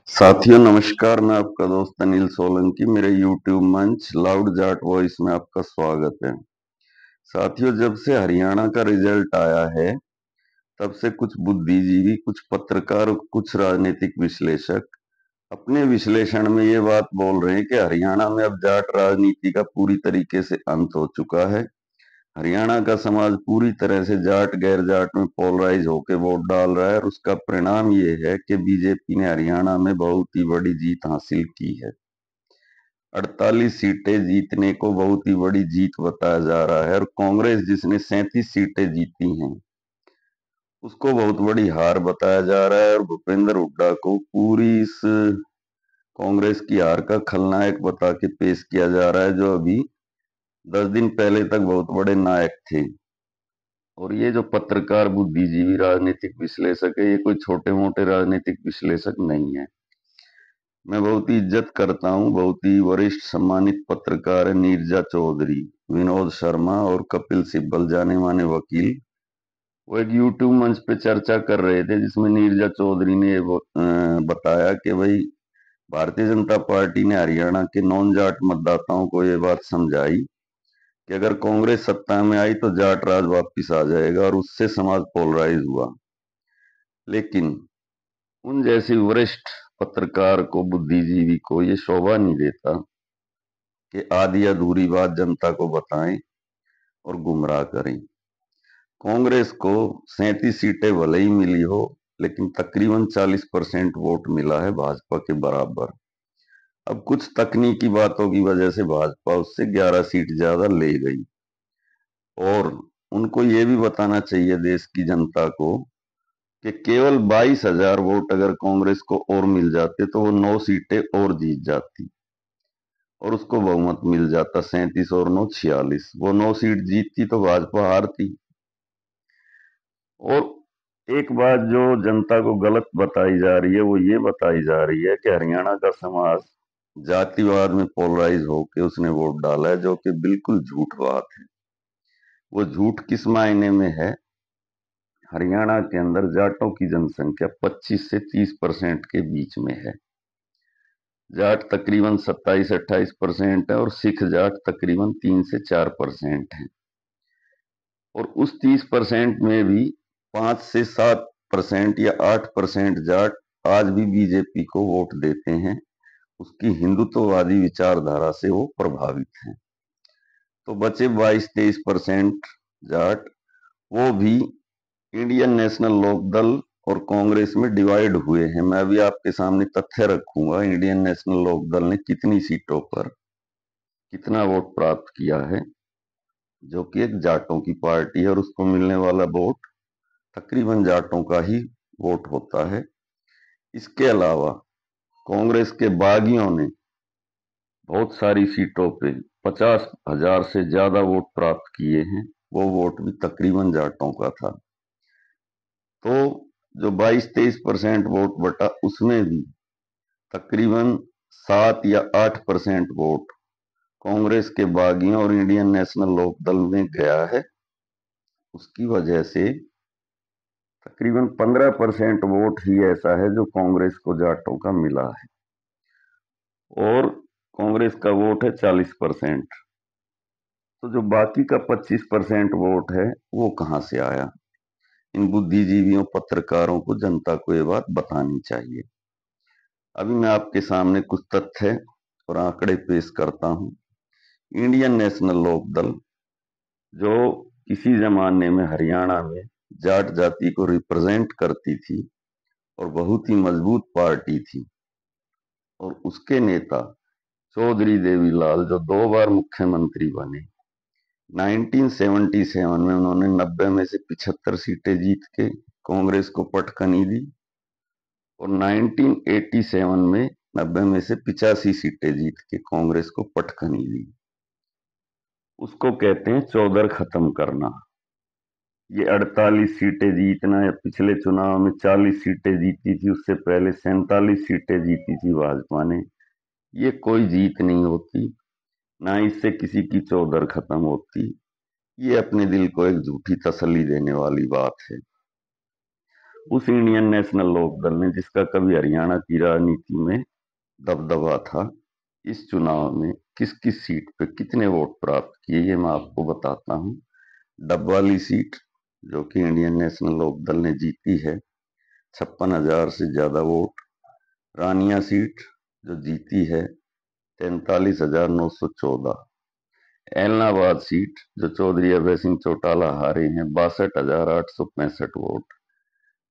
साथियों नमस्कार। मैं आपका दोस्त अनिल सोलंकी। मेरे यूट्यूब मंच लाउड जाट वॉइस में आपका स्वागत है। साथियों, जब से हरियाणा का रिजल्ट आया है तब से कुछ बुद्धिजीवी, कुछ पत्रकार और कुछ राजनीतिक विश्लेषक अपने विश्लेषण में ये बात बोल रहे हैं कि हरियाणा में अब जाट राजनीति का पूरी तरीके से अंत हो चुका है। हरियाणा का समाज पूरी तरह से जाट गैर जाट में पोलराइज होकर वोट डाल रहा है और उसका परिणाम ये है कि बीजेपी ने हरियाणा में बहुत ही बड़ी जीत हासिल की है। 48 सीटें जीतने को बहुत ही बड़ी जीत बताया जा रहा है और कांग्रेस जिसने 37 सीटें जीती हैं उसको बहुत बड़ी हार बताया जा रहा है और भूपेंद्र हुड्डा को पूरी इस कांग्रेस की हार का खलनायक बता के पेश किया जा रहा है, जो अभी 10 दिन पहले तक बहुत बड़े नायक थे। और ये जो पत्रकार, बुद्धिजीवी, राजनीतिक विश्लेषक है, ये कोई छोटे मोटे राजनीतिक विश्लेषक नहीं है। मैं बहुत ही इज्जत करता हूँ, बहुत ही वरिष्ठ सम्मानित पत्रकार है नीरजा चौधरी, विनोद शर्मा और कपिल सिब्बल, जाने माने वकील। वो एक यूट्यूब मंच पे चर्चा कर रहे थे जिसमें नीरजा चौधरी ने बताया कि भाई भारतीय जनता पार्टी ने हरियाणा के नॉन जाट मतदाताओं को ये बात समझाई कि अगर कांग्रेस सत्ता में आई तो जाट राज वापिस आ जाएगा और उससे समाज पोलराइज हुआ। लेकिन उन जैसी वरिष्ठ पत्रकार को, बुद्धिजीवी को ये शोभा नहीं देता कि आधी अधूरी बात जनता को बताएं और गुमराह करें। कांग्रेस को 37 सीटें भले ही मिली हो, लेकिन तकरीबन 40% वोट मिला है भाजपा के बराबर। अब कुछ तकनीकी बातों की वजह से भाजपा उससे 11 सीट ज्यादा ले गई और उनको ये भी बताना चाहिए देश की जनता को कि केवल 22,000 वोट अगर कांग्रेस को और मिल जाते तो वो 9 सीटें और जीत जाती और उसको बहुमत मिल जाता 37 और 9 46। वो 9 सीट जीतती तो भाजपा हारती। और एक बात जो जनता को गलत बताई जा रही है वो ये बताई जा रही है कि हरियाणा का समाज जातिवाद में पोलराइज होकर उसने वोट डाला है, जो कि बिल्कुल झूठ बात है। वो झूठ किस मायने में है? हरियाणा के अंदर जाटों की जनसंख्या 25 से 30% के बीच में है। जाट तकरीबन 27-28% है और सिख जाट तकरीबन 3 से 4% है। और उस 30% में भी 5 से 7% या 8% जाट आज भी बीजेपी को वोट देते हैं। उसकी हिंदुत्ववादी विचारधारा से वो प्रभावित हैं। तो बचे 22-23% जाट, वो भी इंडियन नेशनल लोकदल और कांग्रेस में डिवाइड हुए हैं। मैं भी आपके सामने तथ्य रखूंगा, इंडियन नेशनल लोकदल ने कितनी सीटों पर कितना वोट प्राप्त किया है, जो कि एक जाटों की पार्टी है और उसको मिलने वाला वोट तकरीबन जाटों का ही वोट होता है। इसके अलावा कांग्रेस के बागियों ने बहुत सारी सीटों पे 50,000 से ज्यादा वोट प्राप्त किए हैं। वो वोट भी तकरीबन जाटों का था। तो जो 22-23% वोट बटा, उसमें भी तकरीबन 7 या 8% वोट कांग्रेस के बागियों और इंडियन नेशनल लोकदल में गया है। उसकी वजह से तकरीबन 15% वोट ही ऐसा है जो कांग्रेस को जाटों का मिला है और कांग्रेस का वोट है 40%। तो जो बाकी का 25% वोट है वो कहां से आया? इन बुद्धिजीवियों, पत्रकारों को, जनता को ये बात बतानी चाहिए। अभी मैं आपके सामने कुछ तथ्य और आंकड़े पेश करता हूं। इंडियन नेशनल लोकदल, जो किसी जमाने में हरियाणा में जाट जाति को रिप्रेजेंट करती थी और बहुत ही मजबूत पार्टी थी, और उसके नेता चौधरी देवीलाल जो 2 बार मुख्यमंत्री बने, 1977 में उन्होंने 90 में से 75 सीटें जीत के कांग्रेस को पटखनी दी और 1987 में 90 में से 85 सीटें जीत के कांग्रेस को पटखनी दी। उसको कहते हैं चौधर खत्म करना। ये 48 सीटें जीतना, या पिछले चुनाव में 40 सीटें जीती थी, उससे पहले 47 सीटें जीती थी भाजपा ने, ये कोई जीत नहीं होती, ना इससे किसी की चौधर खत्म होती। ये अपने दिल को एक झूठी तसल्ली देने वाली बात है। उस इंडियन नेशनल लोकदल ने, जिसका कभी हरियाणा की राजनीति में दबदबा था, इस चुनाव में किस किस सीट पे कितने वोट प्राप्त किए ये मैं आपको बताता हूँ। डबवाली सीट जो कि इंडियन नेशनल लोकदल ने जीती है, 56,000 से ज्यादा वोट। रानिया सीट जो जीती है, 43,914। एलनाबाद सीट जो चौधरी अभय सिंह चौटाला हारे हैं, 62,865 वोट।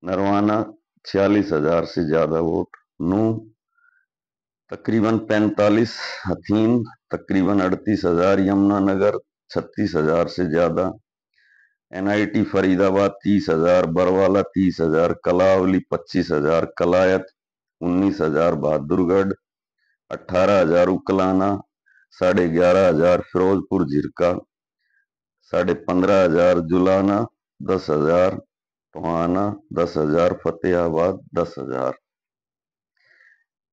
नरवाना 46,000 से ज्यादा वोट। नूह तकरीबन 45, हथीन तकरीबन 38,000, यमुनानगर 36,000 से ज्यादा, एनआईटी फरीदाबाद 30,000, बरवाला 30,000, कलावली 25,000, कलायत 19,000, बहादुरगढ़ 18,000, उकलाना 11,500, फिरोजपुर झिरका 15,500, जुलाना 10,000, टोहाना 10,000, फतेहाबाद 10,000।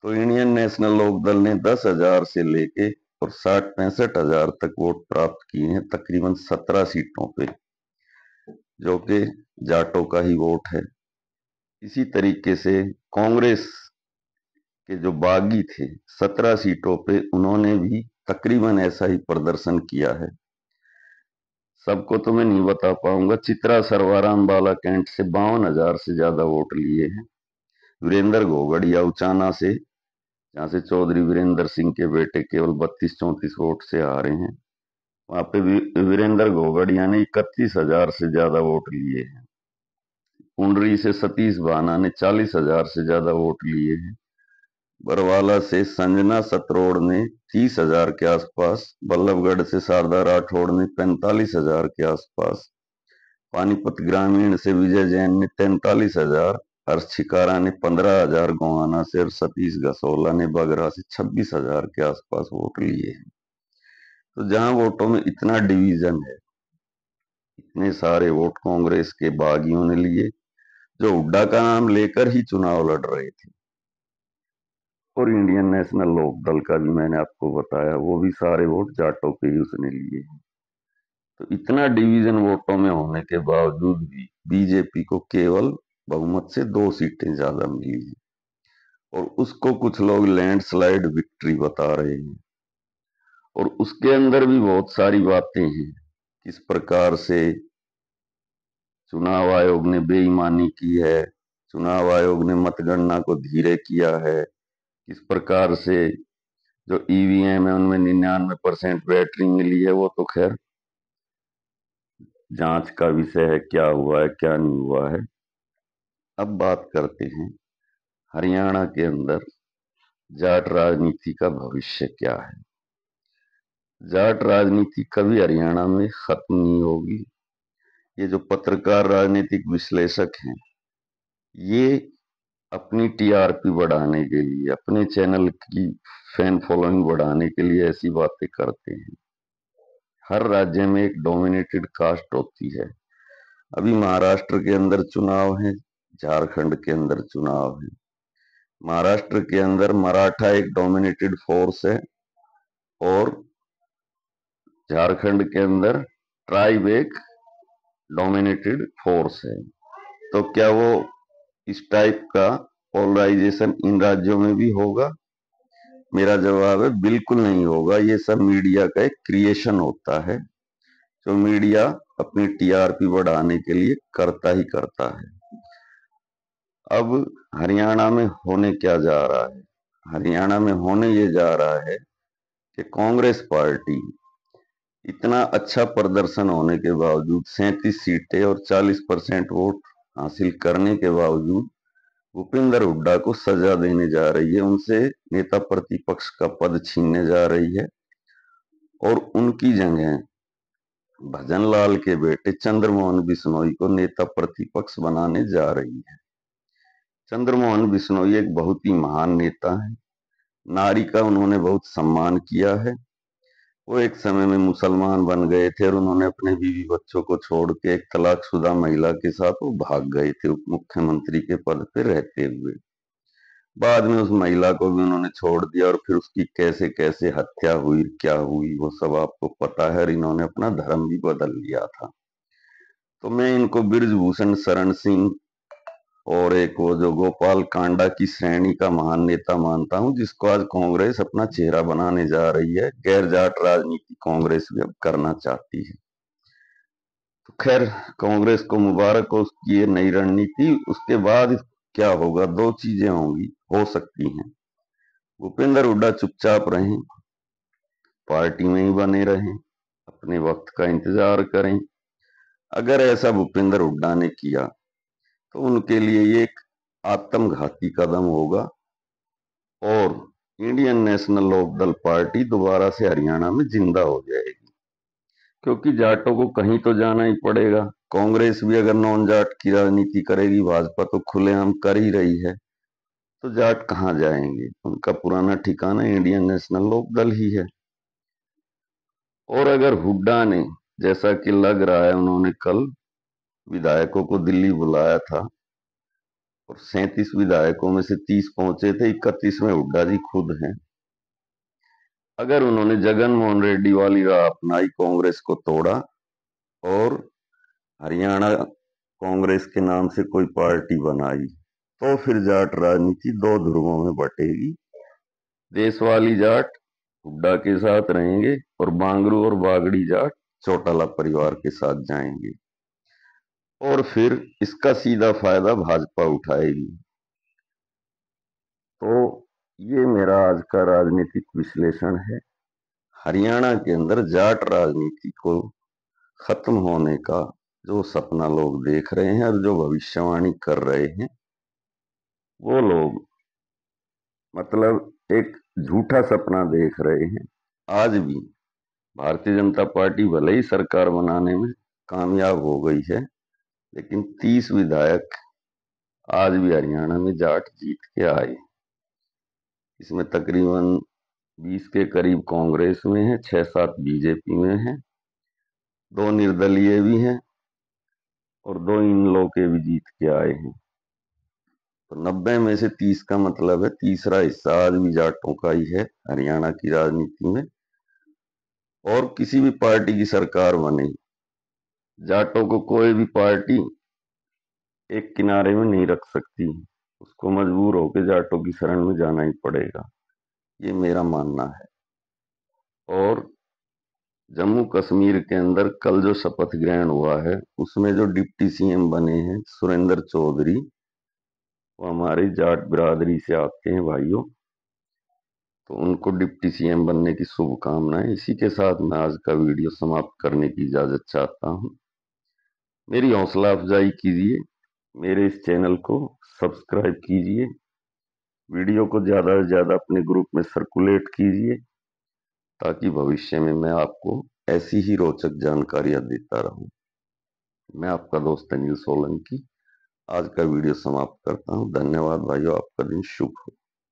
तो इंडियन नेशनल लोकदल ने 10,000 से लेके और 60-65,000 तक वोट प्राप्त किए हैं, तकरीबन 17 सीटों पे, जो कि जाटों का ही वोट है। इसी तरीके से कांग्रेस के जो बागी थे, 17 सीटों पे उन्होंने भी तकरीबन ऐसा ही प्रदर्शन किया है। सबको तो मैं नहीं बता पाऊंगा। चित्रा सर्वाराम बाला कैंट से 52,000 से ज्यादा वोट लिए हैं। वीरेंद्र घोगड़िया उचाना से, जहां से चौधरी वीरेंद्र सिंह के बेटे केवल 32-34 वोट से हारे हैं, वहां पे वीरेंद्र घोगड़िया ने 31,000 से ज्यादा वोट लिए हैं। कुंडरी से सतीश भाना ने 40,000 से ज्यादा वोट लिए हैं। बरवाला से संजना सतरोड़ ने 30,000 के आसपास, बल्लभगढ़ से शारदा राठौड़ ने 45,000 के आसपास, पानीपत ग्रामीण से विजय जैन ने 43,000, हर्ष छिकारा ने 15,000 गोहाना से, और सतीश गसोला ने बगरा से 26,000 के आसपास वोट लिए हैं। तो जहां वोटों में इतना डिवीजन है, इतने सारे वोट कांग्रेस के बागियों ने लिए, जो हुड्डा का नाम लेकर ही चुनाव लड़ रहे थे। और इंडियन नेशनल लोकदल का भी मैंने आपको बताया, वो भी सारे वोट जाटों के ही उसने लिए हैं। तो इतना डिवीजन वोटों में होने के बावजूद भी बीजेपी को केवल बहुमत से 2 सीटें ज्यादा मिली हैं, और उसको कुछ लोग लैंडस्लाइड विक्ट्री बता रहे हैं। और उसके अंदर भी बहुत सारी बातें हैं, किस प्रकार से चुनाव आयोग ने बेईमानी की है, चुनाव आयोग ने मतगणना को धीरे किया है, किस प्रकार से जो ईवीएम है उनमें 99% बैटरी मिली है। वो तो खैर जांच का विषय है, क्या हुआ है क्या नहीं हुआ है। अब बात करते हैं हरियाणा के अंदर जाट राजनीति का भविष्य क्या है। जाट राजनीति कभी हरियाणा में खत्म नहीं होगी। ये जो पत्रकार राजनीतिक विश्लेषक हैं, ये अपनी टीआरपी बढ़ाने के लिए, अपने चैनल की फैन फॉलोइंग बढ़ाने के लिए ऐसी बातें करते हैं। हर राज्य में एक डोमिनेटेड कास्ट होती है। अभी महाराष्ट्र के अंदर चुनाव है, झारखंड के अंदर चुनाव है। महाराष्ट्र के अंदर मराठा एक डोमिनेटेड फोर्स है, और झारखंड के अंदर ट्राइब एक डोमिनेटेड फोर्स है। तो क्या वो इस टाइप का पोलराइजेशन इन राज्यों में भी होगा? मेरा जवाब है बिल्कुल नहीं होगा। ये सब मीडिया का एक क्रिएशन होता है, जो मीडिया अपनी टीआरपी बढ़ाने के लिए करता ही करता है। अब हरियाणा में होने क्या जा रहा है? हरियाणा में होने ये जा रहा है कि कांग्रेस पार्टी इतना अच्छा प्रदर्शन होने के बावजूद, 37 सीटें और 40% वोट हासिल करने के बावजूद, भूपेंद्र हुड्डा को सजा देने जा रही है, उनसे नेता प्रतिपक्ष का पद छीनने जा रही है, और उनकी जगह भजन लाल के बेटे चंद्रमोहन बिश्नोई को नेता प्रतिपक्ष बनाने जा रही है। चंद्रमोहन बिश्नोई एक बहुत ही महान नेता है। नारी का उन्होंने बहुत सम्मान किया है। वो एक समय में मुसलमान बन गए थे, और उन्होंने अपने बीवी बच्चों को छोड़ के एक तलाकशुदा महिला के साथ वो भाग गए थे, उप मुख्यमंत्री के पद पर रहते हुए। बाद में उस महिला को भी उन्होंने छोड़ दिया, और फिर उसकी कैसे कैसे हत्या हुई, क्या हुई, वो सब आपको पता है। और इन्होंने अपना धर्म भी बदल लिया था। तो मैं इनको बृजभूषण शरण सिंह और एक वो जो गोपाल कांडा की श्रेणी का महान नेता मानता हूं, जिसको आज कांग्रेस अपना चेहरा बनाने जा रही है। गैर जाट राजनीति कांग्रेस भी अब करना चाहती है। तो खैर, कांग्रेस को मुबारक हो उसकी ये नई रणनीति। उसके बाद क्या होगा, दो चीजें होंगी, हो सकती हैं। भूपेंद्र हुड्डा चुपचाप रहें, पार्टी में ही बने रहें, अपने वक्त का इंतजार करें। अगर ऐसा भूपेंद्र हुड्डा ने किया तो उनके लिए ये एक आत्मघाती कदम होगा और इंडियन नेशनल लोकदल पार्टी दोबारा से हरियाणा में जिंदा हो जाएगी। क्योंकि जाटों को कहीं तो जाना ही पड़ेगा। कांग्रेस भी अगर नॉन जाट की राजनीति करेगी, भाजपा तो खुलेआम कर ही रही है, तो जाट कहां जाएंगे? उनका पुराना ठिकाना इंडियन नेशनल लोकदल ही है। और अगर हुड्डा ने, जैसा कि लग रहा है, उन्होंने कल विधायकों को दिल्ली बुलाया था और 37 विधायकों में से 30 पहुंचे थे, 31 में हुड्डा जी खुद हैं। अगर उन्होंने जगन मोहन रेड्डी वाली राह अपनाई, कांग्रेस को तोड़ा और हरियाणा कांग्रेस के नाम से कोई पार्टी बनाई, तो फिर जाट राजनीति दो ध्रुवों में बटेगी। देश वाली जाट हुड्डा के साथ रहेंगे और बांगरू और बागड़ी जाट चौटाला परिवार के साथ जाएंगे। और फिर इसका सीधा फायदा भाजपा उठाएगी। तो ये मेरा आज का राजनीतिक विश्लेषण है। हरियाणा के अंदर जाट राजनीति को खत्म होने का जो सपना लोग देख रहे हैं और जो भविष्यवाणी कर रहे हैं, वो लोग मतलब एक झूठा सपना देख रहे हैं। आज भी भारतीय जनता पार्टी भले ही सरकार बनाने में कामयाब हो गई है, लेकिन 30 विधायक आज भी हरियाणा में जाट जीत के आए। इसमें तकरीबन 20 के करीब कांग्रेस में है, 6-7 बीजेपी में है, 2 निर्दलीय भी हैं और 2 इन लोग के भी जीत के आए हैं। तो 90 में से 30 का मतलब है तीसरा हिस्सा आज भी जाटों का ही है हरियाणा की राजनीति में। और किसी भी पार्टी की सरकार बने, जाटों को कोई भी पार्टी एक किनारे में नहीं रख सकती, उसको मजबूर होकर जाटों की शरण में जाना ही पड़ेगा। ये मेरा मानना है। और जम्मू कश्मीर के अंदर कल जो शपथ ग्रहण हुआ है, उसमें जो डिप्टी सीएम बने हैं सुरेंद्र चौधरी, वो हमारी जाट बिरादरी से आते हैं भाइयों। तो उनको डिप्टी सीएम बनने की शुभकामनाएं। इसी के साथ मैं आज का वीडियो समाप्त करने की इजाजत चाहता हूं। मेरी हौसला अफजाई कीजिए, मेरे इस चैनल को सब्सक्राइब कीजिए, वीडियो को ज्यादा से ज्यादा अपने ग्रुप में सर्कुलेट कीजिए, ताकि भविष्य में मैं आपको ऐसी ही रोचक जानकारियां देता रहूं। मैं आपका दोस्त अनिल सोलंकी आज का वीडियो समाप्त करता हूं। धन्यवाद भाइयों, आपका दिन शुभ हो।